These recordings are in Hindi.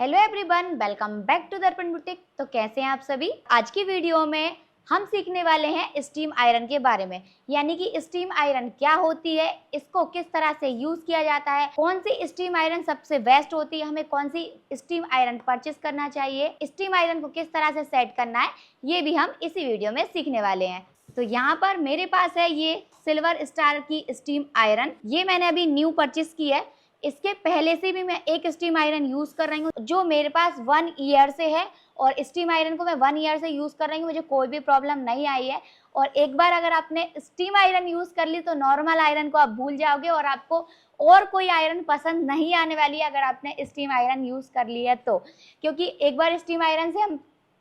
Hello everyone, welcome back to Darpan boutique. तो कैसे हैं आप सभी। आज की वीडियो में हम सीखने वाले हैं स्टीम आयरन के बारे में, यानी कि स्टीम आयरन क्या होती है, इसको किस तरह से यूज किया जाता है, कौन सी स्टीम आयरन सबसे बेस्ट होती है, हमें कौन सी स्टीम आयरन परचेस करना चाहिए, स्टीम आयरन को किस तरह से सेट करना है, ये भी हम इसी वीडियो में सीखने वाले हैं। तो यहाँ पर मेरे पास है ये सिल्वर स्टार की स्टीम आयरन। ये मैंने अभी न्यू परचेस की है। इसके पहले से भी मैं एक स्टीम आयरन यूज कर रही हूँ जो मेरे पास 1 ईयर से है, और स्टीम आयरन को मैं 1 ईयर से यूज कर रही हूँ, मुझे कोई भी प्रॉब्लम नहीं आई है। और एक बार अगर आपने स्टीम आयरन यूज कर ली तो नॉर्मल आयरन को आप भूल जाओगे और आपको और कोई आयरन पसंद नहीं आने वाली है अगर आपने स्टीम आयरन यूज कर ली है तो। क्योंकि एक बार स्टीम आयरन से हम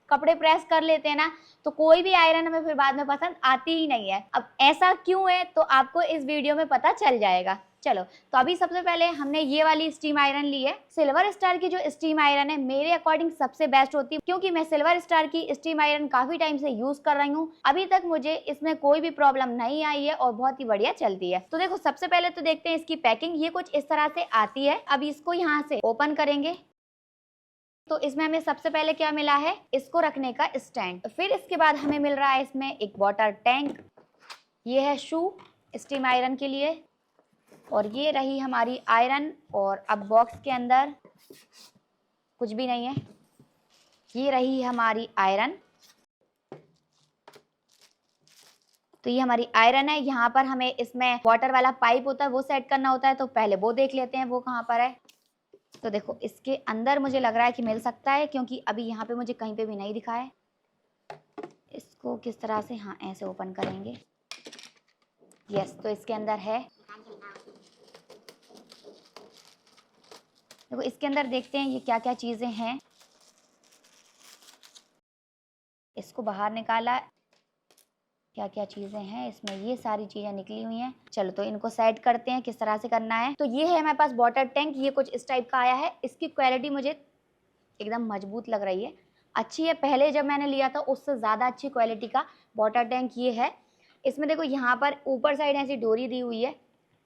कपड़े प्रेस कर लेते हैं ना, तो कोई भी आयरन हमें फिर बाद में पसंद आती ही नहीं है। अब ऐसा क्यों है तो आपको इस वीडियो में पता चल जाएगा। चलो, तो अभी सबसे पहले हमने ये वाली स्टीम आयरन ली है। सिल्वर स्टार की जो स्टीम आयरन है मेरे अकॉर्डिंग सबसे बेस्ट होती है, क्योंकि मैं सिल्वर स्टार की स्टीम आयरन काफी टाइम से यूज कर रही हूँ। अभी तक मुझे इसमें कोई भी प्रॉब्लम नहीं आई है और बहुत ही बढ़िया चलती है। तो देखो, सबसे पहले तो देखते हैं इसकी पैकिंग। ये कुछ इस तरह से आती है। अब इसको यहाँ से ओपन करेंगे तो इसमें हमें सबसे पहले क्या मिला है, इसको रखने का स्टैंड। फिर इसके बाद हमें मिल रहा है इसमें एक वाटर टैंक। ये है शू स्टीम आयरन के लिए, और ये रही हमारी आयरन। और अब बॉक्स के अंदर कुछ भी नहीं है। ये रही हमारी आयरन। तो ये हमारी आयरन है। यहाँ पर हमें इसमें वाटर वाला पाइप होता है वो सेट करना होता है, तो पहले वो देख लेते हैं वो कहाँ पर है। तो देखो, इसके अंदर मुझे लग रहा है कि मिल सकता है, क्योंकि अभी यहाँ पे मुझे कहीं पे भी नहीं दिखा है। इसको किस तरह से, हाँ ऐसे ओपन करेंगे। यस, तो इसके अंदर है। देखो, इसके अंदर देखते हैं ये क्या क्या चीजें हैं। इसको बाहर निकाला, क्या क्या चीजें हैं इसमें, ये सारी चीजें निकली हुई हैं। चलो, तो इनको सेट करते हैं किस तरह से करना है। तो ये है हमारे पास वाटर टैंक। ये कुछ इस टाइप का आया है। इसकी क्वालिटी मुझे एकदम मजबूत लग रही है, अच्छी है। पहले जब मैंने लिया था उससे ज़्यादा अच्छी क्वालिटी का वाटर टैंक ये है। इसमें देखो, यहाँ पर ऊपर साइड ऐसी डोरी दी हुई है,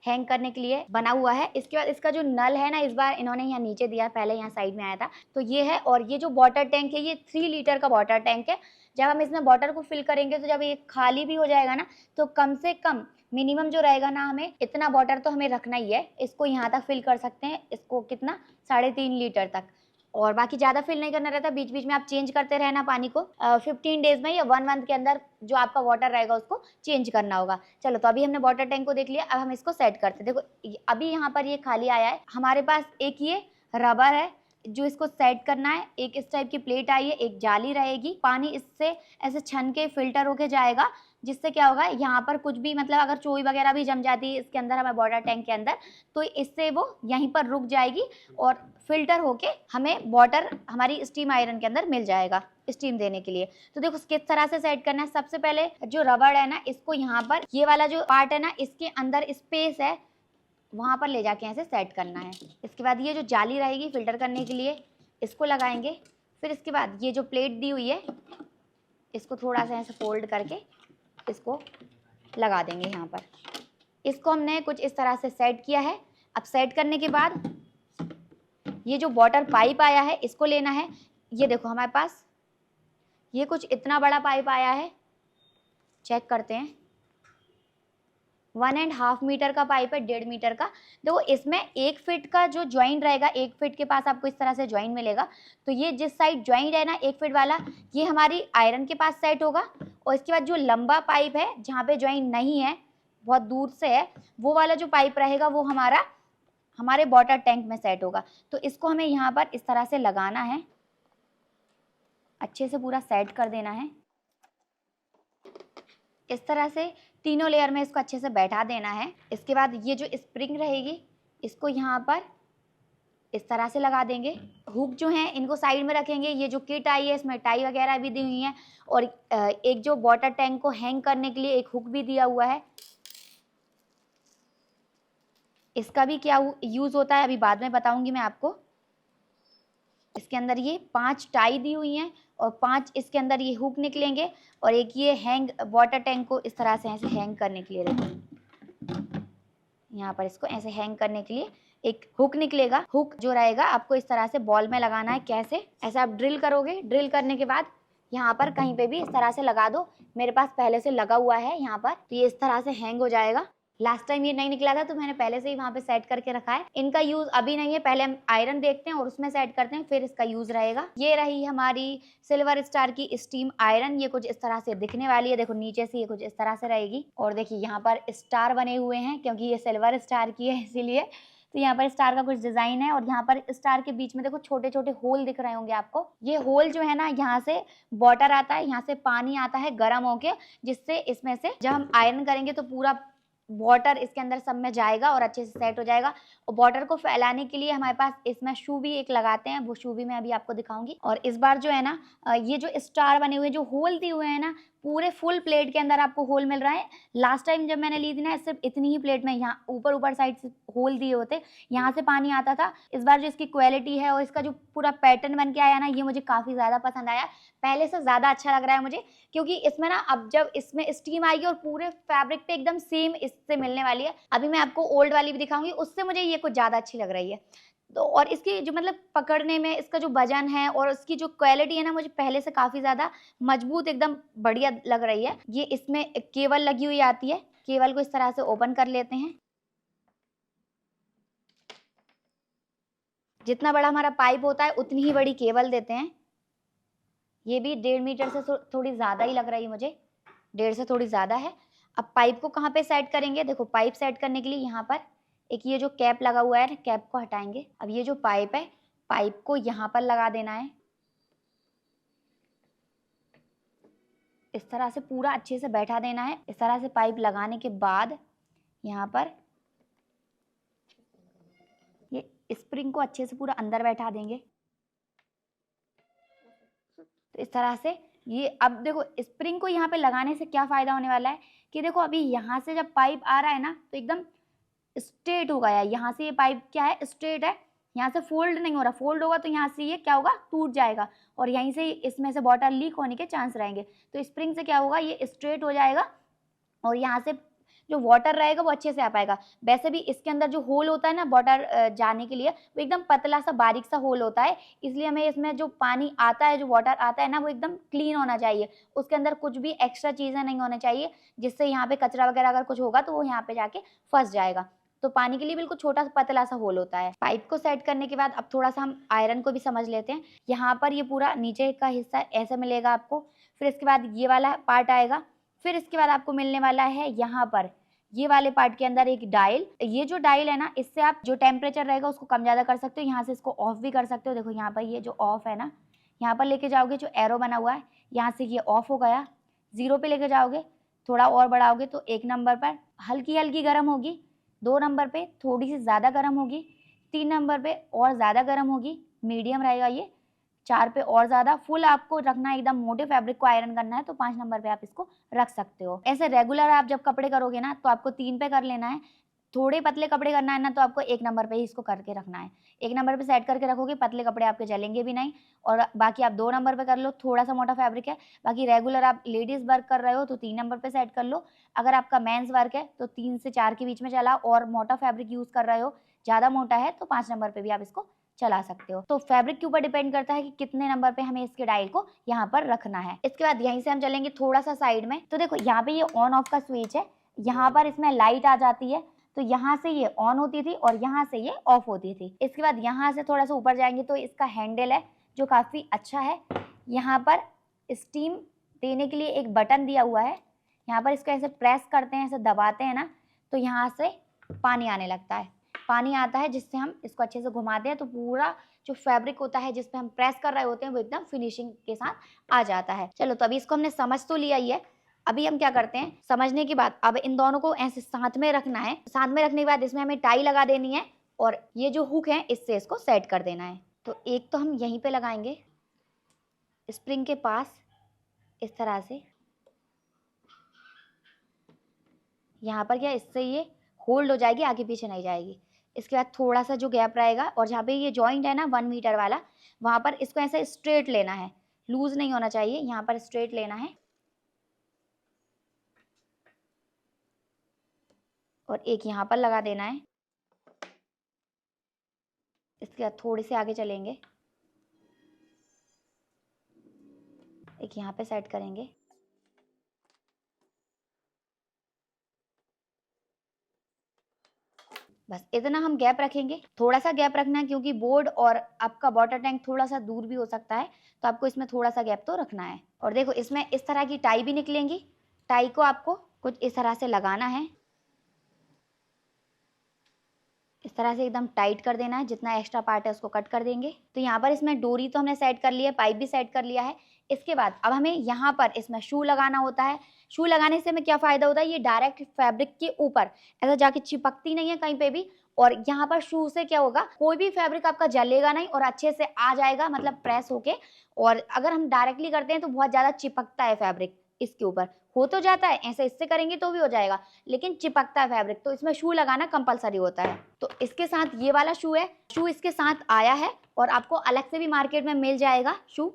हैंग करने के लिए बना हुआ है। इसके बाद इसका जो नल है ना, इस बार इन्होंने यहाँ नीचे दिया, पहले यहाँ साइड में आया था। तो ये है। और ये जो वाटर टैंक है ये 3 लीटर का वाटर टैंक है। जब हम इसमें वाटर को फिल करेंगे तो जब ये खाली भी हो जाएगा ना, तो कम से कम मिनिमम जो रहेगा ना, हमें इतना वाटर तो हमें रखना ही है। इसको यहाँ तक फिल कर सकते हैं, इसको कितना 3.5 लीटर तक। और बाकी ज़्यादा फिल नहीं करना रहता, बीच बीच में आप चेंज करते रहना पानी को। 15 डेज में या 1 मंथ के अंदर जो आपका वाटर रहेगा उसको चेंज करना होगा। चलो, तो अभी हमने वाटर टैंक को देख लिया। अब हम इसको सेट करते हैं। देखो, अभी यहाँ पर ये खाली आया है। हमारे पास एक ये रबर है जो इसको सेट करना है। एक इस टाइप की प्लेट आई है, एक जाली रहेगी। पानी इससे ऐसे छन के फिल्टर होके जाएगा, जिससे क्या होगा, यहाँ पर कुछ भी मतलब अगर चोई वगैरह भी जम जाती है इसके अंदर, हमारे वाटर टैंक के अंदर, तो इससे वो यहीं पर रुक जाएगी और फिल्टर होके हमें वाटर हमारी स्टीम आयरन के अंदर मिल जाएगा स्टीम देने के लिए। तो देखो, किस तरह से सेट करना है। सबसे पहले जो रबड़ है ना, इसको यहाँ पर, ये वाला जो पार्ट है ना, इसके अंदर स्पेस है, वहां पर ले जाके ऐसे सेट करना है। इसके बाद ये जो जाली रहेगी फिल्टर करने के लिए, इसको लगाएंगे। फिर इसके बाद ये जो प्लेट दी हुई है, इसको थोड़ा सा ऐसे फोल्ड करके इसको लगा देंगे यहाँ पर। इसको हमने कुछ इस तरह से सेट किया है। अब सेट करने के बाद ये जो वाटर पाइप आया है इसको लेना है। ये देखो, हमारे पास ये कुछ इतना बड़ा पाइप आया है, चेक करते हैं। 1.5 मीटर का पाइप है, 1.5 मीटर का। देखो, इसमें 1 फीट का जो ज्वाइंट रहेगा, 1 फीट के पास आपको इस तरह से ज्वाइंट मिलेगा। तो ये जिस साइड ज्वाइंट है ना 1 फीट वाला, ये हमारी आयरन के पास सेट होगा। और इसके बाद जो लंबा पाइप है जहाँ पे ज्वाइंट नहीं है, बहुत दूर से है, वो वाला जो पाइप रहेगा वो हमारे वाटर टैंक में सेट होगा। तो इसको हमें यहाँ पर इस तरह से लगाना है, अच्छे से पूरा सेट कर देना है। इस तरह से तीनों लेयर में इसको अच्छे से बैठा देना है। इसके बाद ये जो स्प्रिंग रहेगी, इसको यहाँ पर इस तरह से लगा देंगे। हुक जो है इनको साइड में रखेंगे। ये जो किट आई है इसमें टाई वगैरह भी दी हुई है, और एक जो वाटर टैंक को हैंग करने के लिए एक हुक भी दिया हुआ है। इसका भी क्या यूज होता है अभी बाद में बताऊंगी मैं आपको। इसके अंदर ये 5 टाई दी हुई हैं और 5 इसके अंदर ये हुक निकलेंगे, और एक ये हैंग वाटर टैंक को इस तरह से ऐसे हैंग करने के लिए रखेंगे। यहाँ पर इसको ऐसे हैंग करने के लिए एक हुक निकलेगा। हुक जो रहेगा आपको इस तरह से बॉल में लगाना है। कैसे? ऐसा आप ड्रिल करोगे। ड्रिल करने के बाद यहाँ पर कहीं पे भी इस तरह से लगा दो। मेरे पास पहले से लगा हुआ है यहाँ पर, तो ये इस तरह से हैंग हो जाएगा। लास्ट टाइम ये नहीं निकला था तो मैंने पहले से ही वहां पे सेट करके रखा है। इनका यूज अभी नहीं है, पहले हम आयरन देखते हैं और उसमें सेट करते हैं, फिर इसका यूज रहेगा। ये रही हमारी सिल्वर स्टार की स्टीम आयरन। ये कुछ इस तरह से दिखने वाली है। देखो नीचे से ये कुछ इस तरह से रहेगी और देखिए यहाँ पर स्टार बने हुए हैं क्योंकि ये सिल्वर स्टार की है इसीलिए। तो यहाँ पर स्टार का कुछ डिजाइन है और यहाँ पर स्टार के बीच में देखो छोटे छोटे होल दिख रहे होंगे आपको। ये होल जो है ना, यहाँ से वाटर आता है, यहाँ से पानी आता है गर्म होके, जिससे इसमें से जब हम आयरन करेंगे तो पूरा वाटर इसके अंदर सब में जाएगा और अच्छे से सेट हो जाएगा। और वाटर को फैलाने के लिए हमारे पास इसमें शू भी एक लगाते हैं, वो शू भी मैं अभी आपको दिखाऊंगी। और इस बार जो है ना, ये जो स्टार बने हुए जो होल दिए हुए हैं ना, पूरे फुल प्लेट के अंदर आपको होल मिल रहा है। लास्ट टाइम जब मैंने ली थी ना, सिर्फ इतनी ही प्लेट में यहाँ ऊपर ऊपर साइड से होल दिए होते, यहाँ से पानी आता था। इस बार जो इसकी क्वालिटी है और इसका जो पूरा पैटर्न बन के आया ना, ये मुझे काफी ज्यादा पसंद आया। पहले से ज्यादा अच्छा लग रहा है मुझे, क्योंकि इसमें ना अब जब इसमें स्टीम आएगी और पूरे फैब्रिक पे एकदम सेम इससे मिलने वाली है। अभी मैं आपको ओल्ड वाली भी दिखाऊंगी, उससे मुझे ये कुछ ज्यादा अच्छी लग रही है। तो और इसकी जो मतलब पकड़ने में इसका जो वजन है और इसकी जो क्वालिटी है ना, मुझे पहले से काफी ज्यादा मजबूत एकदम बढ़िया लग रही है। ये इसमें केबल लगी हुई आती है। केबल को इस तरह से ओपन कर लेते हैं। जितना बड़ा हमारा पाइप होता है उतनी ही बड़ी केबल देते हैं। ये भी 1.5 मीटर से थोड़ी ज्यादा ही लग रही है मुझे, 1.5 से थोड़ी ज्यादा है। अब पाइप को कहाँ पे सेट करेंगे? देखो पाइप सेट करने के लिए यहाँ पर एक ये जो कैप लगा हुआ है, कैप को हटाएंगे। अब ये जो पाइप है, पाइप को यहाँ पर लगा देना है। इस तरह से पूरा अच्छे से बैठा देना है। इस तरह से पाइप लगाने के बाद यहाँ पर ये स्प्रिंग को अच्छे से पूरा अंदर बैठा देंगे। तो इस तरह से ये, अब देखो स्प्रिंग को यहाँ पे लगाने से क्या फायदा होने वाला है कि देखो अभी यहाँ से जब पाइप आ रहा है ना, तो एकदम स्ट्रेट हो गया है। यहाँ से ये पाइप क्या है, स्ट्रेट है। यहाँ से फोल्ड नहीं हो रहा। फोल्ड होगा तो यहाँ से ये क्या होगा, टूट जाएगा और यहीं से इसमें से वाटर लीक होने के चांस रहेंगे। तो स्प्रिंग से क्या होगा, ये स्ट्रेट हो जाएगा और यहाँ से जो वाटर रहेगा वो अच्छे से आ पाएगा। वैसे भी इसके अंदर जो होल होता है ना वाटर जाने के लिए, वो एकदम पतला सा बारीक सा होल होता है। इसलिए हमें इसमें जो पानी आता है, जो वाटर आता है ना, वो एकदम क्लीन होना चाहिए। उसके अंदर कुछ भी एक्स्ट्रा चीजें नहीं होनी चाहिए, जिससे यहाँ पे कचरा वगैरह अगर कुछ होगा तो वो यहाँ पे जाके फंस जाएगा। तो पानी के लिए बिल्कुल छोटा सा पतला सा होल होता है। पाइप को सेट करने के बाद अब थोड़ा सा हम आयरन को भी समझ लेते हैं। यहाँ पर ये पूरा नीचे का हिस्सा ऐसे मिलेगा आपको। फिर इसके बाद ये वाला पार्ट आएगा। फिर इसके बाद आपको मिलने वाला है यहाँ पर ये वाले पार्ट के अंदर एक डायल। ये जो डायल है ना, इससे आप जो टेम्परेचर रहेगा उसको कम ज्यादा कर सकते हो। यहाँ से इसको ऑफ भी कर सकते हो। देखो यहाँ पर ये जो ऑफ है ना, यहाँ पर लेके जाओगे जो एरो बना हुआ है, यहाँ से ये ऑफ हो गया। 0 पे लेके जाओगे, थोड़ा और बढ़ाओगे तो 1 नंबर पर हल्की हल्की गर्म होगी, 2 नंबर पे थोड़ी सी ज्यादा गर्म होगी, 3 नंबर पे और ज्यादा गर्म होगी, मीडियम रहेगा ये, 4 पे और ज्यादा। फुल आपको रखना है, एकदम मोटे फैब्रिक को आयरन करना है तो 5 नंबर पे आप इसको रख सकते हो। ऐसे रेगुलर आप जब कपड़े करोगे ना तो आपको 3 पे कर लेना है। थोड़े पतले कपड़े करना है ना तो आपको 1 नंबर पे ही इसको करके रखना है। 1 नंबर पे सेट करके रखोगे, पतले कपड़े आपके जलेंगे भी नहीं। और बाकी आप 2 नंबर पे कर लो, थोड़ा सा मोटा फैब्रिक है। बाकी रेगुलर आप लेडीज वर्क कर रहे हो तो 3 नंबर पे सेट कर लो। अगर आपका मेंस वर्क है तो 3 से 4 के बीच में चला, और मोटा फैब्रिक यूज कर रहे हो, ज्यादा मोटा है तो 5 नंबर पे भी आप इसको चला सकते हो। तो फैब्रिक के ऊपर डिपेंड करता है कि कितने नंबर पे हमें इसके डायल को यहाँ पर रखना है। इसके बाद यहीं से हम चलेंगे थोड़ा सा साइड में। तो देखो यहाँ पे ये ऑन ऑफ का स्विच है, यहाँ पर इसमें लाइट आ जाती है। तो यहाँ से ये ऑन होती थी और यहाँ से ये ऑफ होती थी। इसके बाद यहाँ से थोड़ा सा ऊपर जाएंगे तो इसका हैंडल है जो काफी अच्छा है। यहाँ पर स्टीम देने के लिए एक बटन दिया हुआ है। यहाँ पर इसको ऐसे प्रेस करते हैं, ऐसे दबाते हैं ना, तो यहाँ से पानी आने लगता है। पानी आता है जिससे हम इसको अच्छे से घुमाते हैं तो पूरा जो फैब्रिक होता है जिस पे हम प्रेस कर रहे होते हैं वो एकदम फिनिशिंग के साथ आ जाता है। चलो तो अभी इसको हमने समझ तो लिया ही है। अभी हम क्या करते हैं, समझने के बाद अब इन दोनों को ऐसे साथ में रखना है। साथ में रखने के बाद इसमें हमें टाई लगा देनी है और ये जो हुक है इससे इसको सेट कर देना है। तो एक तो हम यहीं पे लगाएंगे स्प्रिंग के पास, इस तरह से। यहाँ पर क्या, इससे ये होल्ड हो जाएगी, आगे पीछे नहीं जाएगी। इसके बाद थोड़ा सा जो गैप रहेगा और जहाँ पे ये जॉइंट है ना 1 मीटर वाला, वहां पर इसको ऐसे स्ट्रेट लेना है, लूज नहीं होना चाहिए, यहाँ पर स्ट्रेट लेना है। और एक यहाँ पर लगा देना है। इसके बाद थोड़े से आगे चलेंगे, एक यहाँ पे सेट करेंगे। बस इतना हम गैप रखेंगे, थोड़ा सा गैप रखना है क्योंकि बोर्ड और आपका वाटर टैंक थोड़ा सा दूर भी हो सकता है, तो आपको इसमें थोड़ा सा गैप तो रखना है। और देखो इसमें इस तरह की टाई भी निकलेंगी, टाई को आपको कुछ इस तरह से लगाना है, इस तरह से एकदम टाइट कर देना है, जितना एक्स्ट्रा पार्ट है उसको कट कर देंगे। तो यहाँ पर इसमें डोरी तो हमने सेट कर ली है, पाइप भी सेट कर लिया है। इसके बाद अब हमें यहाँ पर इसमें शू लगाना होता है। शू लगाने से हमें क्या फ़ायदा होता है, ये डायरेक्ट फैब्रिक के ऊपर ऐसा जाके चिपकती नहीं है कहीं पे भी। और यहाँ पर शू से क्या होगा, कोई भी फैब्रिक आपका जलेगा नहीं और अच्छे से आ जाएगा, मतलब प्रेस होके। और अगर हम डायरेक्टली करते हैं तो बहुत ज़्यादा चिपकता है फैब्रिक इसके ऊपर, हो तो जाता है ऐसे, इससे करेंगे तो भी हो जाएगा, लेकिन चिपकता है फैब्रिक, तो इसमें शू लगाना कंपलसरी होता है। तो इसके साथ ये वाला शू है, शू इसके साथ आया है और आपको अलग से भी मार्केट में मिल जाएगा शू।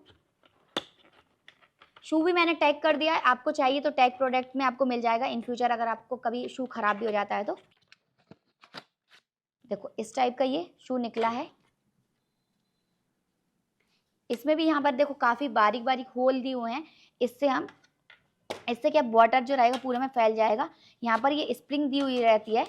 शू भी मैंने टैग कर दिया है, आपको चाहिए तो टैग प्रोडक्ट में आपको मिल जाएगा इन फ्यूचर, अगर आपको कभी शू खराब भी हो जाता है तो। देखो इस टाइप का ये शू निकला है। इसमें भी यहाँ पर देखो काफी बारीक बारीक होल दिए हुए हैं, इससे क्या वाटर जो रहेगा पूरे में फैल जाएगा। यहाँ पर ये स्प्रिंग दी हुई रहती है,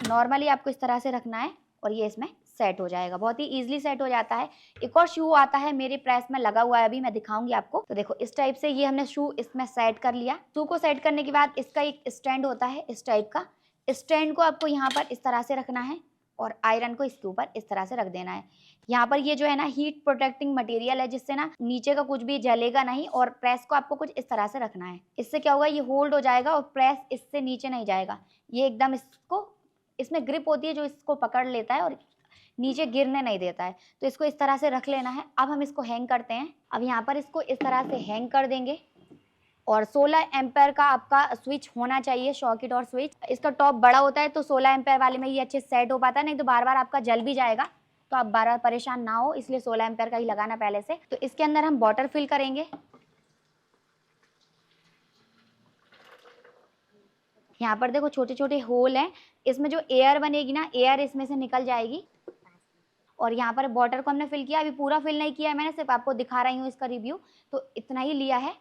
नॉर्मली आपको इस तरह से रखना है और ये इसमें सेट हो जाएगा, बहुत ही इजीली सेट हो जाता है। एक और शू आता है मेरे प्रेस में लगा हुआ है, अभी मैं दिखाऊंगी आपको। तो देखो इस टाइप से ये हमने शू इसमें सेट कर लिया। शू को सेट करने के बाद इसका एक स्टैंड होता है इस टाइप का, स्टैंड को आपको यहाँ पर इस तरह से रखना है और आयरन को इसके ऊपर इस तरह से रख देना है। यहाँ पर ये जो है ना हीट प्रोटेक्टिंग मटेरियल है, जिससे ना नीचे का कुछ भी जलेगा नहीं, और प्रेस को आपको कुछ इस तरह से रखना है। इससे क्या होगा, ये होल्ड हो जाएगा और प्रेस इससे नीचे नहीं जाएगा, ये एकदम इसको, इसमें ग्रिप होती है जो इसको पकड़ लेता है और नीचे गिरने नहीं देता है। तो इसको इस तरह से रख लेना है। अब हम इसको हैंग करते हैं। अब यहाँ पर इसको इस तरह से हैंग कर देंगे और 16 एम्पेयर का आपका स्विच होना चाहिए, सॉकेट और स्विच। इसका टॉप बड़ा होता है तो 16 एम्पेयर वाले में ये अच्छे सेट हो पाता है, नहीं तो बार बार आपका जल भी जाएगा, तो आप बार बार परेशान ना हो, इसलिए 16 एम्पेयर का ही लगाना पहले से। तो इसके अंदर हम वाटर फिल करेंगे। यहाँ पर देखो छोटे छोटे होल हैं, इसमें जो एयर बनेगी ना, एयर इसमें से निकल जाएगी। और यहाँ पर वाटर को हमने फिल किया, अभी पूरा फिल नहीं किया है मैंने, सिर्फ आपको दिखा रही हूँ इसका रिव्यू, तो इतना ही लिया है।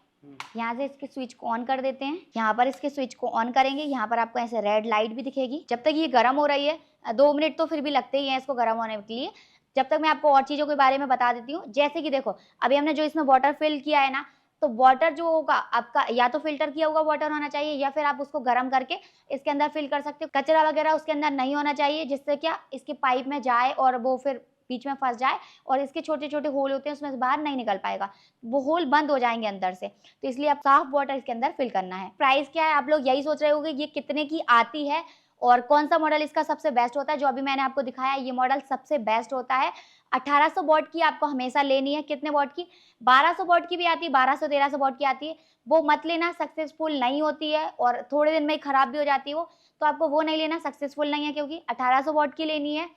यहाँ से इसके स्विच को ऑन कर देते हैं। यहाँ पर इसके स्विच को ऑन करेंगे, यहाँ पर आपको ऐसे रेड लाइट भी दिखेगी। जब तक ये गर्म हो रही है, 2 मिनट तो फिर भी लगते ही हैं इसको गर्म होने के लिए, जब तक मैं आपको और चीज़ों के बारे में बता देती हूँ। जैसे कि देखो अभी हमने जो इसमें वाटर फिल किया है ना, तो वाटर जो होगा आपका या तो फिल्टर किया हुआ वाटर होना चाहिए, या फिर आप उसको गर्म करके इसके अंदर फिल कर सकते हो। कचरा वगैरह उसके अंदर नहीं होना चाहिए, जिससे क्या इसके पाइप में जाए और वो फिर बीच में फंस जाए, और इसके छोटे छोटे होल होते हैं उसमें से बाहर नहीं निकल पाएगा, वो होल बंद हो जाएंगे अंदर से। तो इसलिए आप साफ वाटर इसके अंदर फिल करना है। प्राइस क्या है, आप लोग यही सोच रहे होंगे ये कितने की आती है और कौन सा मॉडल इसका सबसे बेस्ट होता है। जो अभी मैंने आपको दिखाया ये मॉडल सबसे बेस्ट होता है। 1800 वॉट की आपको हमेशा लेनी है। कितने वॉट की, 1200 वॉट की भी आती है, 1200 1300 वॉट की आती है, वो मत लेना, सक्सेसफुल नहीं होती है और थोड़े दिन में ही खराब भी हो जाती है वो, तो आपको वो नहीं लेना, सक्सेसफुल नहीं है, क्योंकि 1800 वॉट की लेनी है।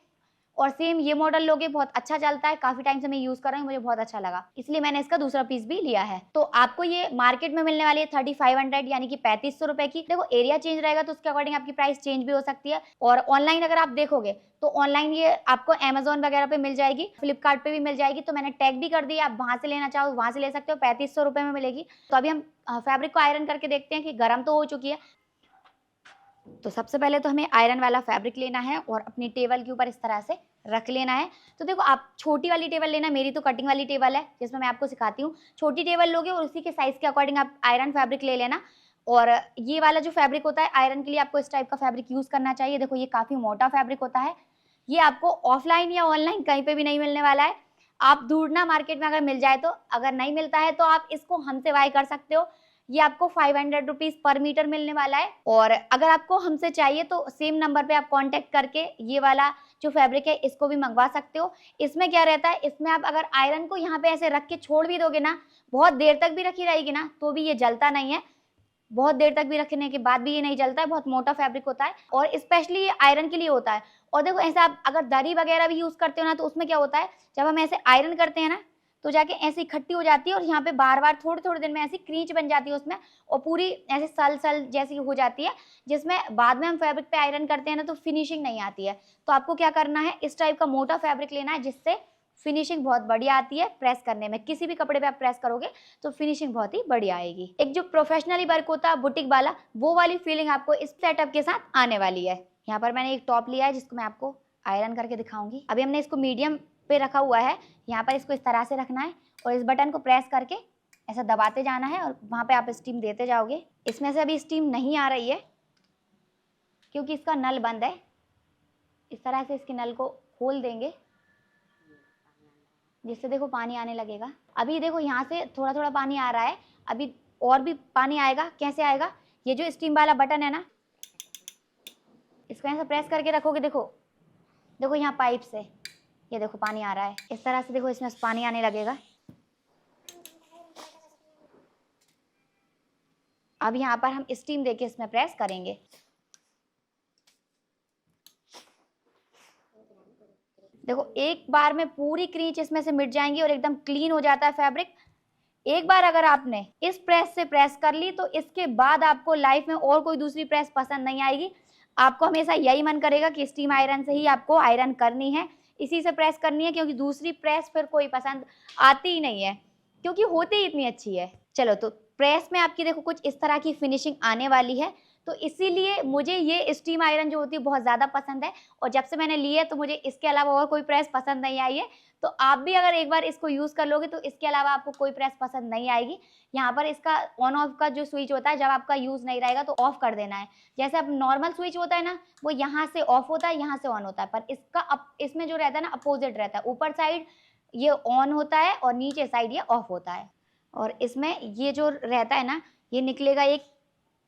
और सेम ये मॉडल लोगे, बहुत अच्छा चलता है, काफी टाइम से मैं यूज कर रही हूँ, मुझे बहुत अच्छा लगा, इसलिए मैंने इसका दूसरा पीस भी लिया है। तो आपको ये मार्केट में मिलने वाली है 3500 यानी कि 3500 रुपए की। देखो एरिया चेंज रहेगा तो उसके अकॉर्डिंग आपकी प्राइस चेंज भी हो सकती है। और ऑनलाइन अगर आप देखोगे तो ऑनलाइन ये आपको अमेजोन वगैरह पे मिल जाएगी, फ्लिपकार्ट पे भी मिल जाएगी, तो मैंने टैग भी कर दी, आप वहां से लेना चाहो वहां से ले सकते हो, 3500 रुपए में मिलेगी। तो अभी हम फैब्रिक को आयरन करके देखते हैं कि गर्म तो हो चुकी है। तो सबसे पहले तो हमें आयरन वाला फैब्रिक लेना है और अपनी टेबल के ऊपर इस तरह से रख लेना है। तो देखो आप छोटी वाली टेबल लेना, मेरी तो कटिंग वाली टेबल है जिसमें मैं आपको सिखाती हूँ। छोटी टेबल लोगे और उसी के साइज के अकॉर्डिंग आप आयरन फैब्रिक ले लेना। और ये वाला जो फैब्रिक होता है आयरन के लिए, आपको इस टाइप का फैब्रिक यूज करना चाहिए। देखो ये काफी मोटा फैब्रिक होता है, ये आपको ऑफलाइन या ऑनलाइन कहीं पे भी नहीं मिलने वाला है। आप ढूंढना मार्केट में, अगर मिल जाए तो, अगर नहीं मिलता है तो आप इसको हमसे बाय कर सकते हो। ये आपको 500 रुपीज पर मीटर मिलने वाला है। और अगर आपको हमसे चाहिए तो सेम नंबर पे आप कांटेक्ट करके ये वाला जो फैब्रिक है इसको भी मंगवा सकते हो। इसमें क्या रहता है, इसमें आप अगर आयरन को यहाँ पे ऐसे रख के छोड़ भी दोगे ना, बहुत देर तक भी रखी रहेगी ना, तो भी ये जलता नहीं है। बहुत देर तक भी रखने के बाद भी ये नहीं जलता है, बहुत मोटा फैब्रिक होता है और स्पेशली ये आयरन के लिए होता है। और देखो ऐसा आप अगर दरी वगैरह भी यूज करते हो ना, तो उसमें क्या होता है, जब हम ऐसे आयरन करते हैं ना, तो जाके ऐसे इकट्ठी हो जाती है और यहाँ पे बार बार थोड़े थोड़े दिन में ऐसी क्रीच बन जाती है उसमें, और पूरी ऐसे सल सल जैसी हो जाती है, जिसमें बाद में हम फैब्रिक पे आयरन करते हैं ना तो फिनिशिंग नहीं आती है। तो आपको क्या करना है, इस टाइप का मोटा फैब्रिक लेना है जिससे फिनिशिंग बहुत बढ़िया आती है प्रेस करने में। किसी भी कपड़े पे आप प्रेस करोगे तो फिनिशिंग बहुत ही बढ़िया आएगी। एक जो प्रोफेशनली वर्क होता है बुटीक वाला, वो वाली फीलिंग आपको इस सेटअप के साथ आने वाली है। यहाँ पर मैंने एक टॉप लिया है जिसको मैं आपको आयरन करके दिखाऊंगी। अभी हमने इसको मीडियम पे रखा हुआ है। यहाँ पर इसको इस तरह से रखना है और इस बटन को प्रेस करके ऐसा दबाते जाना है और वहां पे आप स्टीम देते जाओगे। इसमें से अभी स्टीम नहीं आ रही है क्योंकि इसका नल बंद है। इस तरह से इसके नल को खोल देंगे जिससे देखो पानी आने लगेगा। अभी देखो यहाँ से थोड़ा थोड़ा पानी आ रहा है, अभी और भी पानी आएगा। कैसे आएगा, ये जो स्टीम वाला बटन है ना, इसको ऐसे प्रेस करके रखोगे, देखो देखो यहाँ पाइप से ये देखो पानी आ रहा है। इस तरह से देखो इसमें पानी आने लगेगा। अब यहाँ पर हम स्टीम देके इसमें प्रेस करेंगे। देखो एक बार में पूरी क्रीच इसमें से मिट जाएंगी और एकदम क्लीन हो जाता है फैब्रिक। एक बार अगर आपने इस प्रेस से प्रेस कर ली तो इसके बाद आपको लाइफ में और कोई दूसरी प्रेस पसंद नहीं आएगी। आपको हमेशा यही मन करेगा कि स्टीम आयरन से ही आपको आयरन करनी है, इसी से प्रेस करनी है, क्योंकि दूसरी प्रेस फिर कोई पसंद आती ही नहीं है क्योंकि होती ही इतनी अच्छी है। चलो तो प्रेस में आपकी देखो कुछ इस तरह की फिनिशिंग आने वाली है। तो इसीलिए मुझे ये स्टीम आयरन जो होती है बहुत ज़्यादा पसंद है, और जब से मैंने ली है तो मुझे इसके अलावा और कोई प्रेस पसंद नहीं आई है। तो आप भी अगर एक बार इसको यूज़ कर लोगे तो इसके अलावा आपको कोई प्रेस पसंद नहीं आएगी। यहाँ पर इसका ऑन ऑफ का जो स्विच होता है, जब आपका यूज़ नहीं रहेगा तो ऑफ कर देना है। जैसे अब नॉर्मल स्विच होता है ना, वो यहाँ से ऑफ होता है, यहाँ से ऑन होता है, पर इसका इसमें जो रहता है ना अपोजिट रहता है। ऊपर साइड ये ऑन होता है और नीचे साइड ये ऑफ होता है। और इसमें ये जो रहता है ना, ये निकलेगा एक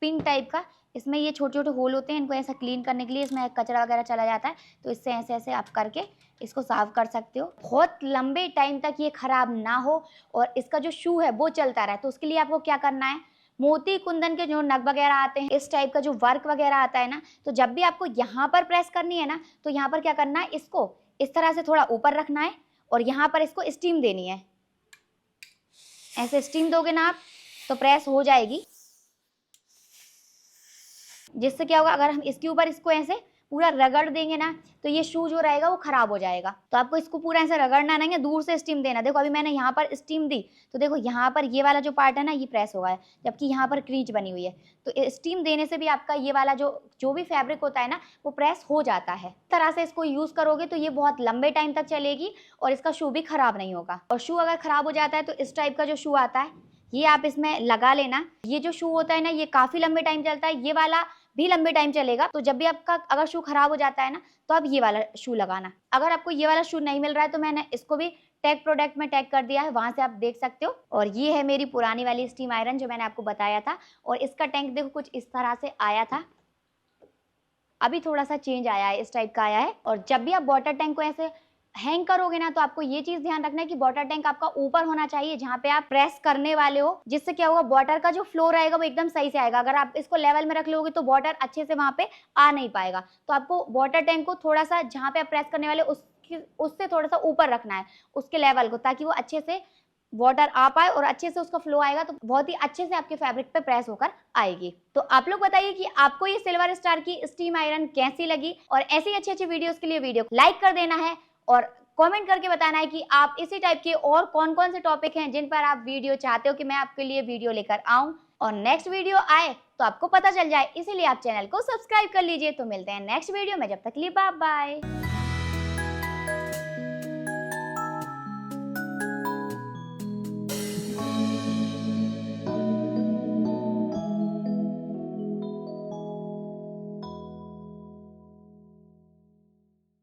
पिन टाइप का। इसमें ये छोटे छोटे होल होते हैं, इनको ऐसा क्लीन करने के लिए इसमें कचरा वगैरह चला जाता है, तो इससे ऐसे ऐसे आप करके इसको साफ कर सकते हो। बहुत लंबे टाइम तक ये खराब ना हो और इसका जो शू है वो चलता रहे, तो उसके लिए आपको क्या करना है, मोती कुंदन के जो नग वगैरह आते हैं, इस टाइप का जो वर्क वगैरह आता है ना, तो जब भी आपको यहाँ पर प्रेस करनी है ना, तो यहाँ पर क्या करना है, इसको इस तरह से थोड़ा ऊपर रखना है और यहाँ पर इसको स्टीम देनी है। ऐसे स्टीम दोगे ना आप तो प्रेस हो जाएगी। जिससे क्या होगा, अगर हम इसके ऊपर इसको ऐसे पूरा रगड़ देंगे ना तो ये शू जो रहेगा वो खराब हो जाएगा। तो आपको इसको पूरा ऐसे रगड़ना नहीं है, दूर से स्टीम देना। देखो अभी मैंने यहाँ पर स्टीम दी तो देखो यहाँ पर ये वाला जो पार्ट है ना ये प्रेस होगा है, जबकि यहाँ पर क्रीच बनी हुई है। तो स्टीम देने से भी आपका ये वाला जो भी फैब्रिक होता है ना वो प्रेस हो जाता है। इस तरह से इसको यूज करोगे तो ये बहुत लंबे टाइम तक चलेगी और इसका शू भी खराब नहीं होगा। और शू अगर खराब हो जाता है तो इस टाइप का जो शू आता है ये आप इसमें लगा लेना। ये जो शू होता है ना ये काफी लंबे टाइम चलता है, ये वाला भी लंबे टाइम चलेगा। तो जब भी आपका अगर शू खराब हो जाता है ना तो आप ये वाला शू लगाना। अगर आपको ये वाला शू नहीं मिल रहा है तो मैंने इसको भी टैग प्रोडक्ट में टैग कर दिया है, वहां से आप देख सकते हो। और ये है मेरी पुरानी वाली स्टीम आयरन जो मैंने आपको बताया था, और इसका टैंक देखो कुछ इस तरह से आया था, अभी थोड़ा सा चेंज आया है, इस टाइप का आया है। और जब भी आप वाटर टैंक को ऐसे हैंग करोगे ना तो आपको ये चीज ध्यान रखना है कि वाटर टैंक आपका ऊपर होना चाहिए जहाँ पे आप प्रेस करने वाले हो, जिससे क्या होगा वाटर का जो फ्लो रहेगा वो एकदम सही से आएगा। अगर आप इसको लेवल में रख लोगे तो वाटर अच्छे से वहां पे आ नहीं पाएगा। तो आपको वाटर टैंक को थोड़ा सा जहाँ पे आप प्रेस करने वाले उससे थोड़ा सा ऊपर रखना है उसके लेवल को, ताकि वो अच्छे से वाटर आ पाए और अच्छे से उसका फ्लो आएगा तो बहुत ही अच्छे से आपके फैब्रिक पे प्रेस होकर आएगी। तो आप लोग बताइए कि आपको ये सिल्वर स्टार की स्टीम आयरन कैसी लगी, और ऐसी अच्छी अच्छी वीडियोस के लिए वीडियो लाइक कर देना है और कमेंट करके बताना है कि आप इसी टाइप के और कौन कौन से टॉपिक हैं जिन पर आप वीडियो चाहते हो कि मैं आपके लिए वीडियो लेकर आऊं और नेक्स्ट वीडियो आए तो आपको पता चल जाए, इसीलिए आप चैनल को सब्सक्राइब कर लीजिए। तो मिलते हैं नेक्स्ट वीडियो में, जब तक के लिए बाय बाय।